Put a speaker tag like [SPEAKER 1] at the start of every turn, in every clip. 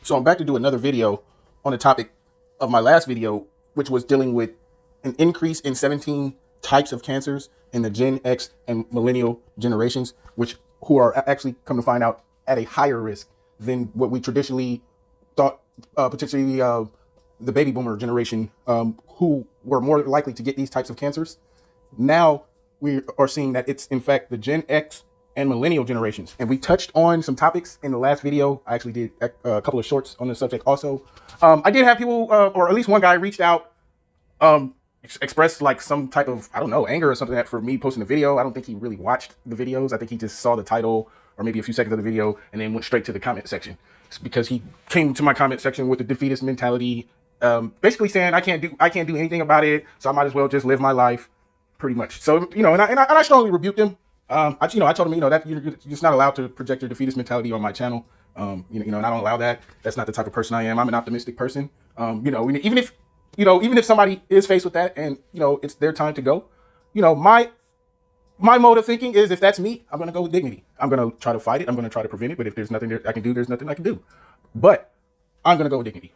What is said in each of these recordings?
[SPEAKER 1] So I'm back to do another video on the topic of my last video, which was dealing with an increase in 17 types of cancers in the Gen X and millennial generations, who are actually, come to find out, at a higher risk than what we traditionally thought, potentially the baby boomer generation, who were more likely to get these types of cancers. Now we are seeing that it's in fact the Gen X and millennial generations. And we touched on some topics in the last video. I actually did a couple of shorts on the subject also. I did have people, or at least one guy reached out, expressed like some type of, I don't know, anger or something for me posting the video. I don't think he really watched the videos. I think he just saw the title or maybe a few seconds of the video and then went straight to the comment section. It's because he came to my comment section with the defeatist mentality, basically saying I can't do anything about it, so I might as well just live my life, pretty much. So, you know, and I strongly rebuked him. I told him, that you're just not allowed to project your defeatist mentality on my channel. And I don't allow that. That's not the type of person I am. I'm an optimistic person. Even if somebody is faced with that and, it's their time to go, my mode of thinking is, if that's me, I'm going to go with dignity. I'm going to try to fight it. I'm going to try to prevent it. But if there's nothing I can do, there's nothing I can do. But I'm going to go with dignity.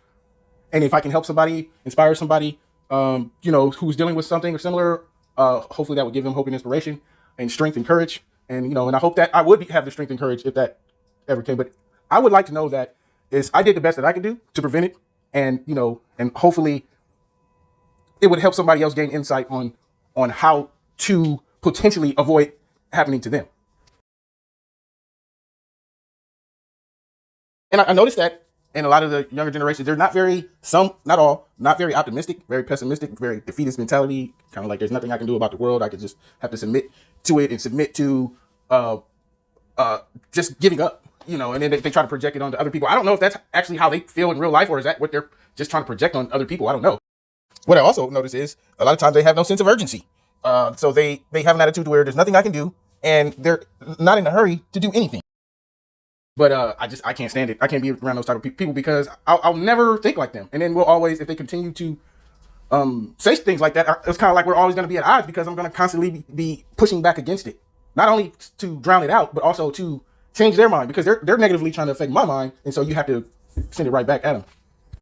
[SPEAKER 1] And if I can help somebody, inspire somebody, who's dealing with something or similar, hopefully that would give them hope and inspiration and strength and courage. And, and I hope that I would have the strength and courage if that ever came. But I would like to know that I did the best that I could do to prevent it. And, and hopefully it would help somebody else gain insight on how to potentially avoid happening to them. And I noticed that in a lot of the younger generations, they're not very optimistic, very pessimistic, very defeatist mentality, kind of like there's nothing I can do about the world. I could just have to submit to it and submit to just giving up, and then they try to project it onto other people. I don't know if that's actually how they feel in real life, or is that what they're just trying to project on other people? I don't know. What I also notice is a lot of times they have no sense of urgency. So they have an attitude where there's nothing I can do, and they're not in a hurry to do anything. But I can't stand it. I can't be around those type of people because I'll never think like them. And then we'll always, if they continue to say things like that, it's kind of like we're always going to be at odds, because I'm going to constantly be pushing back against it. Not only to drown it out, but also to change their mind, because they're negatively trying to affect my mind. And so you have to send it right back at them.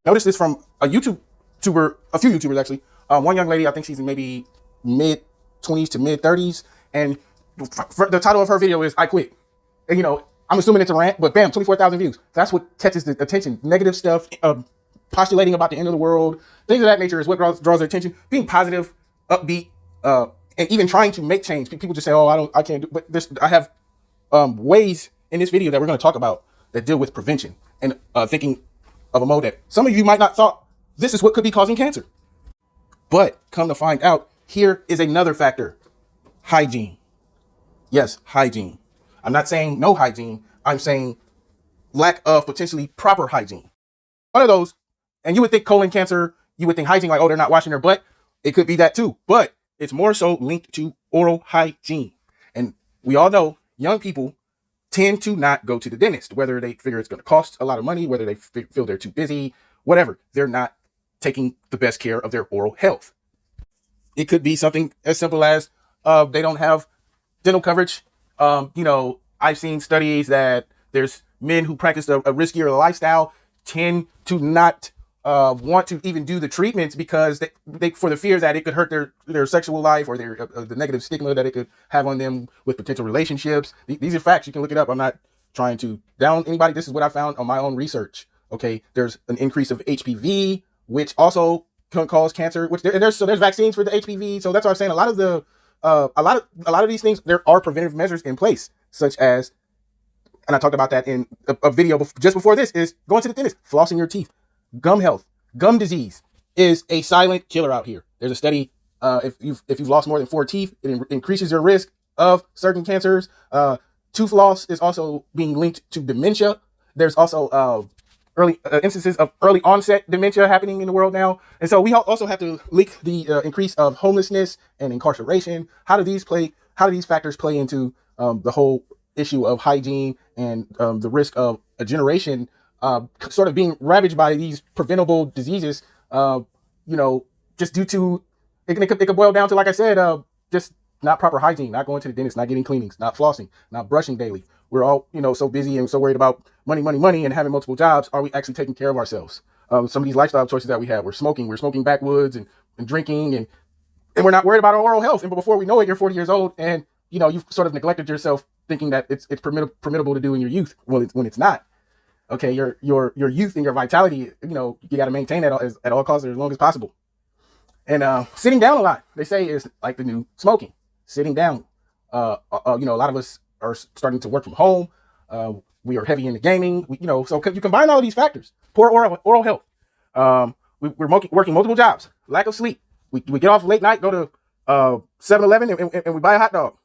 [SPEAKER 1] Notice this from a few YouTubers actually. One young lady, I think she's in maybe mid-20s to mid-30s. And the title of her video is "I Quit." And, I'm assuming it's a rant, but bam, 24,000 views. That's what catches the attention. Negative stuff, postulating about the end of the world, things of that nature is what draws their attention. Being positive, upbeat, and even trying to make change. People just say, "Oh, I can't do." But I have ways in this video that we're going to talk about that deal with prevention and thinking of a mode that some of you might not thought this is what could be causing cancer. But come to find out, here is another factor: hygiene. Yes, hygiene. I'm not saying no hygiene. I'm saying lack of potentially proper hygiene. One of those, and you would think colon cancer, you would think hygiene, like, oh, they're not washing their butt. It could be that too, but it's more so linked to oral hygiene. And we all know young people tend to not go to the dentist, whether they figure it's going to cost a lot of money, whether they feel they're too busy, whatever. They're not taking the best care of their oral health. It could be something as simple as they don't have dental coverage. I've seen studies that there's men who practice a riskier lifestyle tend to not want to even do the treatments, because they for the fear that it could hurt their sexual life, or the negative stigma that it could have on them with potential relationships. These are facts. You can look it up. I'm not trying to down anybody. This is what I found on my own research. Okay, there's an increase of HPV, which also can cause cancer. There's vaccines for the HPV. So that's why I'm saying a lot of these things, there are preventative measures in place, such as, and I talked about that in a video just before this, is going to the dentist, flossing your teeth. Gum health, gum disease is a silent killer out here. There's a study, if you've lost more than 4 teeth, it increases your risk of certain cancers. Tooth loss is also being linked to dementia. There's also early instances of early onset dementia happening in the world now. And so we also have to link the increase of homelessness and incarceration. How do these factors play into the whole issue of hygiene and the risk of a generation sort of being ravaged by these preventable diseases, just due to, it could boil down to, like I said, just not proper hygiene, not going to the dentist, not getting cleanings, not flossing, not brushing daily, we're all, so busy and so worried about money, money, money, and having multiple jobs. Are we actually taking care of ourselves? Some of these lifestyle choices that we have, we're smoking backwoods and drinking, and we're not worried about our oral health. And before we know it, you're 40 years old, and you've sort of neglected yourself, thinking that it's permissible to do in your youth, when it's not. Okay, your youth and your vitality, you got to maintain that at all costs, or as long as possible. And sitting down a lot, they say, is like the new smoking. Sitting down. A lot of us are starting to work from home. We are heavy into gaming. So you combine all of these factors: poor oral health. We're working multiple jobs, lack of sleep. We get off late night, go to 7-Eleven, and we buy a hot dog.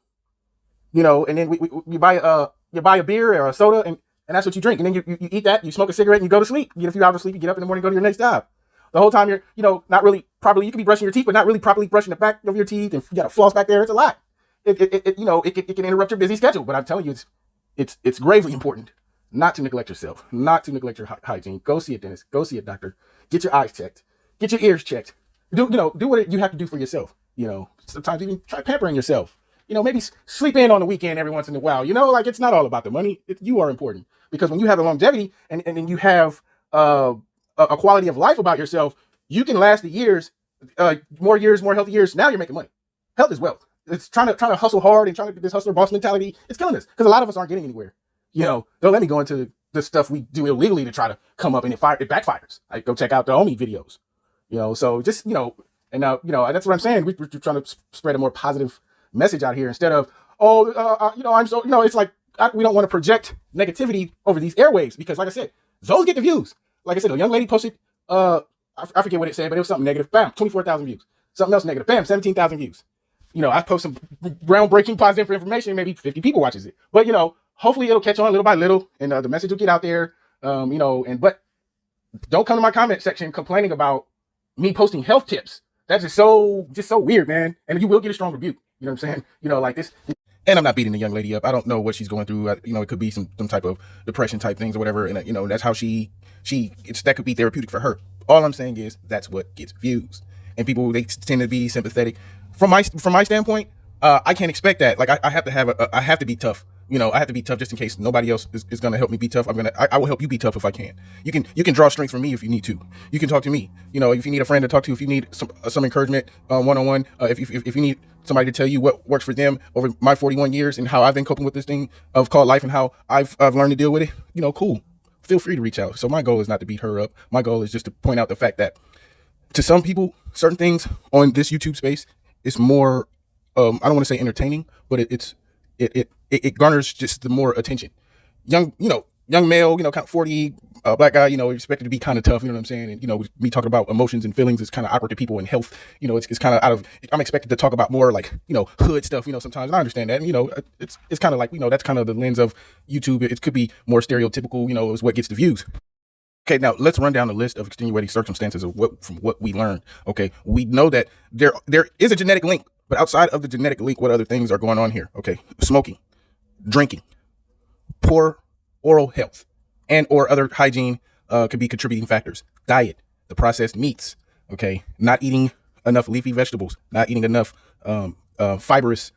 [SPEAKER 1] And then we buy a beer or a soda, and that's what you drink. And then you eat that, you smoke a cigarette, and you go to sleep. You get a few hours of sleep, you get up in the morning, go to your next job. The whole time you're, not really properly, you could be brushing your teeth, but not really properly brushing the back of your teeth, and you got a floss back there. It's a lot. It can interrupt your busy schedule. But I'm telling you, it's gravely important not to neglect yourself, not to neglect your hygiene. Go see a dentist, go see a doctor, get your eyes checked, get your ears checked. Do what you have to do for yourself. Sometimes even try pampering yourself. Maybe sleep in on the weekend every once in a while. It's not all about the money. You are important, because when you have the longevity and then you have a quality of life about yourself, you can last the years, more healthy years. Now you're making money. Health is wealth. It's trying to hustle hard and trying to get this hustler boss mentality. It's killing us, because a lot of us aren't getting anywhere. Don't let me go into the stuff we do illegally to try to come up, and it backfires. Like, go check out the Omi videos. So just, and now, that's what I'm saying. We're trying to spread a more positive message out here, instead of, I'm so, it's like, we don't want to project negativity over these airwaves, because, like I said, those get the views. Like I said, a young lady posted, I forget what it said, but it was something negative. Bam, 24,000 views. Something else negative. Bam, 17,000 views. I post some groundbreaking positive information, maybe 50 people watches it. But, hopefully it'll catch on little by little, and the message will get out there. But don't come to my comment section complaining about me posting health tips. That's just so weird, man. And you will get a strong rebuke. You know what I'm saying? Like this. And I'm not beating the young lady up. I don't know what she's going through. It could be some type of depression type things or whatever. And, that's how that could be therapeutic for her. All I'm saying is that's what gets views. And people, they tend to be sympathetic. From my standpoint, I can't expect that. Like, I have to be tough. I have to be tough just in case nobody else is going to help me be tough. I will help you be tough if I can. You can draw strength from me if you need to. You can talk to me. If you need a friend to talk to, if you need some encouragement, one-on-one, if you need somebody to tell you what works for them over my 41 years and how I've been coping with this thing of called life and how I've learned to deal with it, cool. Feel free to reach out. So my goal is not to beat her up. My goal is just to point out the fact that to some people, certain things on this YouTube space is more, I don't want to say entertaining, but it garners just the more attention. Young male, kind of 40, black guy, expected to be kind of tough, you know what I'm saying? And, me talking about emotions and feelings is kind of awkward to people, and health, it's kind of I'm expected to talk about more like, hood stuff, sometimes. And I understand that. And, it's kind of like, that's kind of the lens of YouTube. It could be more stereotypical, is what gets the views. Okay, now let's run down the list of extenuating circumstances from what we learned. Okay, we know that there is a genetic link, but outside of the genetic link, what other things are going on here? Okay, smoking, drinking, poor oral health, and or other hygiene could be contributing factors. Diet, the processed meats, okay, not eating enough leafy vegetables, not eating enough fibrous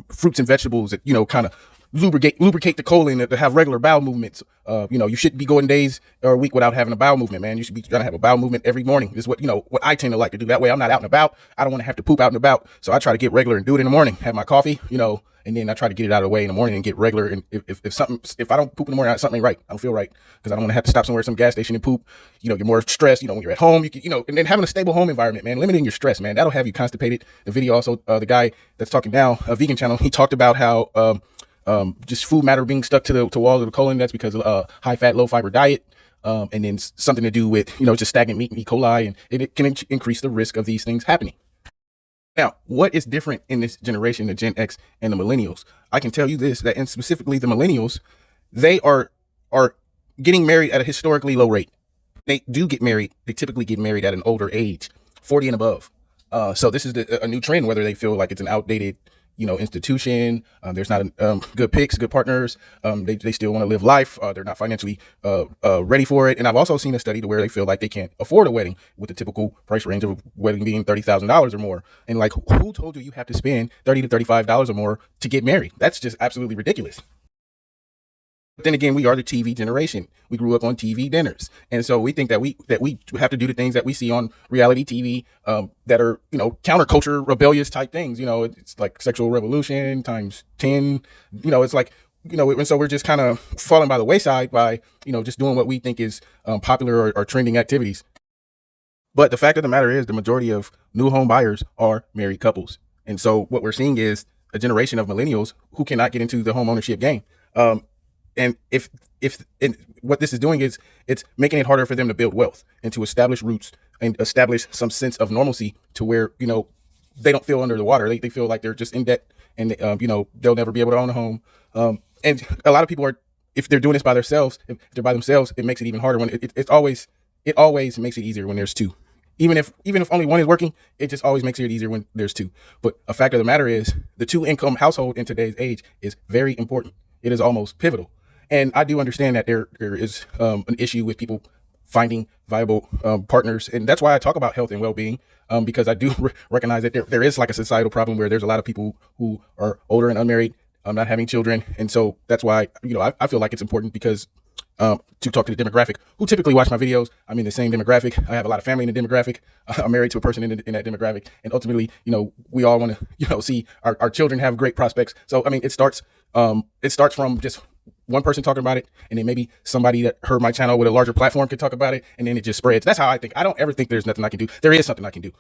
[SPEAKER 1] fruits and vegetables that, kind of lubricate the colon to have regular bowel movements. You shouldn't be going days or a week without having a bowel movement, man. You should be trying to have a bowel movement every morning. This is what I tend to like to do. That way I'm not out and about. I don't want to have to poop out and about. So I try to get regular and do it in the morning, have my coffee, and then I try to get it out of the way in the morning and get regular. And if I don't poop in the morning, something ain't right. I don't feel right, because I don't want to have to stop somewhere, some gas station, and poop. You're more stressed, when you're at home, and then having a stable home environment, man, limiting your stress, man, that'll have you constipated. The video also, the guy that's talking now, a vegan channel, he talked about how, just food matter being stuck to the wall of the colon. That's because of high fat, low fiber diet. And then something to do with, just stagnant meat and E. coli, and it can increase the risk of these things happening. Now, what is different in this generation, the Gen X and the Millennials? I can tell you this, that, and specifically the Millennials, they are getting married at a historically low rate. They do get married. They typically get married at an older age, 40 and above. So this is a new trend, whether they feel like it's an outdated, institution. There's not good picks, good partners. They still want to live life. They're not financially ready for it. And I've also seen a study to where they feel like they can't afford a wedding, with the typical price range of a wedding being $30,000 or more. And like, who told you have to spend $30 to $35 or more to get married? That's just absolutely ridiculous. But then again, we are the TV generation. We grew up on TV dinners, and so we think that we have to do the things that we see on reality TV, that are, counterculture, rebellious type things. It's like sexual revolution times 10. It's like, and so we're just kind of falling by the wayside by just doing what we think is popular or trending activities. But the fact of the matter is, the majority of new home buyers are married couples, and so what we're seeing is a generation of millennials who cannot get into the home ownership game. And and what this is doing is it's making it harder for them to build wealth and to establish roots and establish some sense of normalcy to where, they don't feel under the water. They feel like they're just in debt, and they'll never be able to own a home. And a lot of people are, if they're doing this by themselves, if they're by themselves, it makes it even harder when it always makes it easier when there's two. Even if only one is working, it just always makes it easier when there's two. But a fact of the matter is, the 2 income household in today's age is very important. It is almost pivotal. And I do understand that there is an issue with people finding viable partners, and that's why I talk about health and well-being, because I do recognize that there is like a societal problem where there's a lot of people who are older and unmarried, not having children, and so that's why I feel like it's important, because to talk to the demographic who typically watch my videos. I'm in the same demographic. I have a lot of family in the demographic. I'm married to a person in that demographic, and ultimately, we all want to see our children have great prospects. So I mean, it starts from just one person talking about it, and then maybe somebody that heard my channel with a larger platform could talk about it, and then it just spreads. That's how I think. I don't ever think there's nothing I can do. There is something I can do.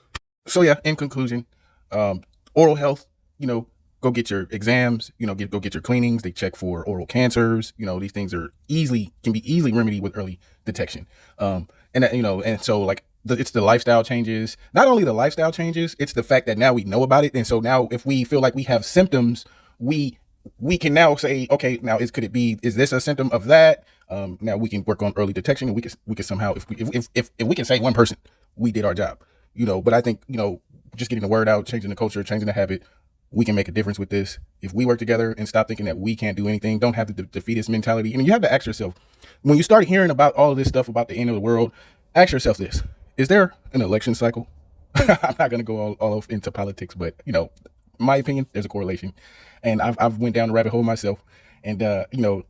[SPEAKER 1] So yeah, in conclusion, oral health, go get your exams, go get your cleanings. They check for oral cancers. These things can be easily remedied with early detection. And so like it's the lifestyle changes. Not only the lifestyle changes, it's the fact that now we know about it. And so now if we feel like we have symptoms, we can now say, okay, now is this a symptom of that? Now we can work on early detection, and we can somehow, if we can say one person, we did our job, but I think, just getting the word out, changing the culture, changing the habit, we can make a difference with this. If we work together and stop thinking that we can't do anything, don't have the defeatist mentality. I mean, you have to ask yourself, when you start hearing about all of this stuff about the end of the world, ask yourself this: is there an election cycle? I'm not going to go all off into politics, but in my opinion, there's a correlation, and I've went down the rabbit hole myself, and and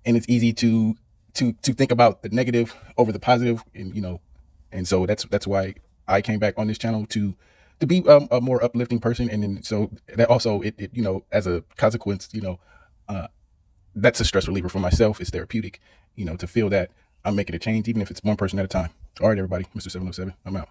[SPEAKER 1] it's easy to think about the negative over the positive, and so that's why I came back on this channel to be a more uplifting person, and then so that also it as a consequence, that's a stress reliever for myself. It's therapeutic, to feel that I'm making a change, even if it's one person at a time. All right, everybody, Mr. 707, I'm out.